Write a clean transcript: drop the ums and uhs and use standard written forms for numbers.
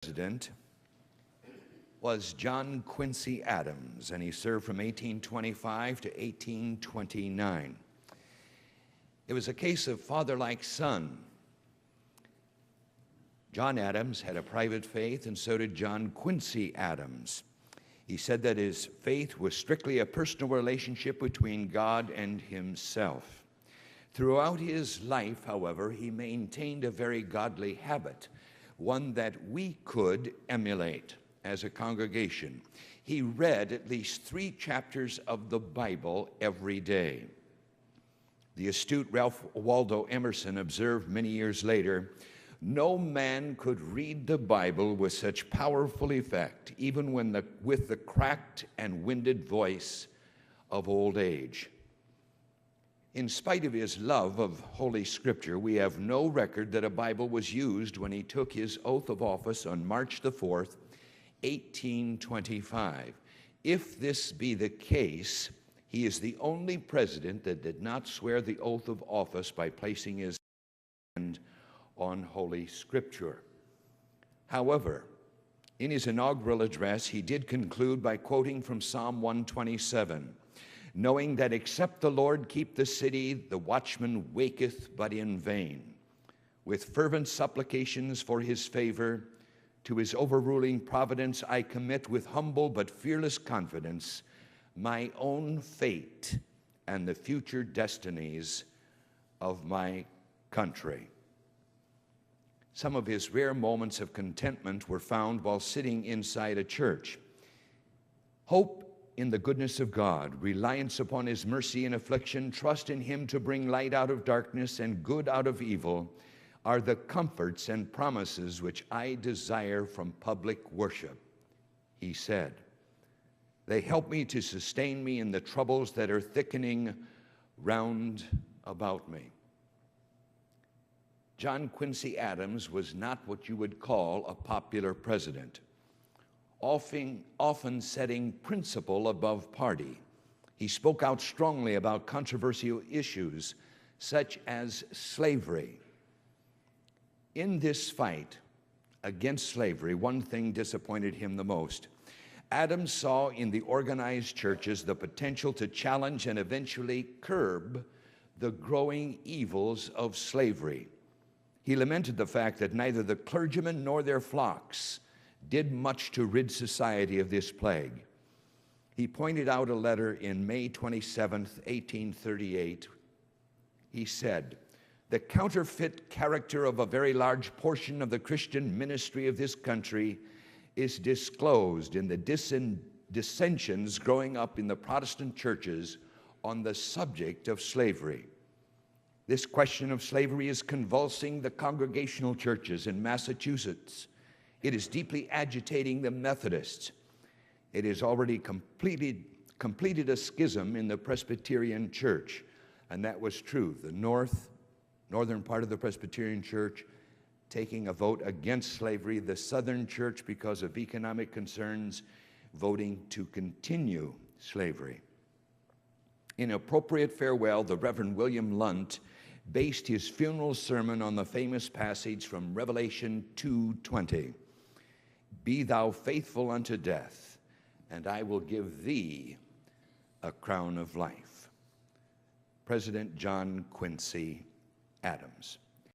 President was John Quincy Adams, and he served from 1825 to 1829. It was a case of father like son. John Adams had a private faith, and so did John Quincy Adams. He said that his faith was strictly a personal relationship between God and himself. Throughout his life, however, he maintained a very godly habit, one that we could emulate as a congregation. He read at least 3 chapters of the Bible every day. The astute Ralph Waldo Emerson observed many years later, "No man could read the Bible with such powerful effect, even with the cracked and winded voice of old age." In spite of his love of Holy Scripture, we have no record that a Bible was used when he took his oath of office on March the 4th, 1825. If this be the case, he is the only president that did not swear the oath of office by placing his hand on Holy Scripture. However, in his inaugural address, he did conclude by quoting from Psalm 127, knowing that except the Lord keep the city, the watchman waketh but in vain. With fervent supplications for his favor, to his overruling providence I commit with humble but fearless confidence my own fate and the future destinies of my country. Some of his rare moments of contentment were found while sitting inside a church. Hope in the goodness of God, reliance upon his mercy in affliction, trust in him to bring light out of darkness and good out of evil are the comforts and promises which I desire from public worship, he said. They help me to sustain me in the troubles that are thickening round about me. John Quincy Adams was not what you would call a popular president, often setting principle above party. He spoke out strongly about controversial issues such as slavery. In this fight against slavery, one thing disappointed him the most. Adams saw in the organized churches the potential to challenge and eventually curb the growing evils of slavery. He lamented the fact that neither the clergymen nor their flocks did much to rid society of this plague. He pointed out a letter in May 27th, 1838. He said, "The counterfeit character of a very large portion of the Christian ministry of this country is disclosed in the dissensions growing up in the Protestant churches on the subject of slavery. This question of slavery is convulsing the congregational churches in Massachusetts. It is deeply agitating the Methodists. It has already completed a schism in the Presbyterian Church," and that was true. The northern part of the Presbyterian Church taking a vote against slavery, the southern church, because of economic concerns, voting to continue slavery. In appropriate farewell, the Reverend William Lunt based his funeral sermon on the famous passage from Revelation 2:20. "Be thou faithful unto death, and I will give thee a crown of life." President John Quincy Adams.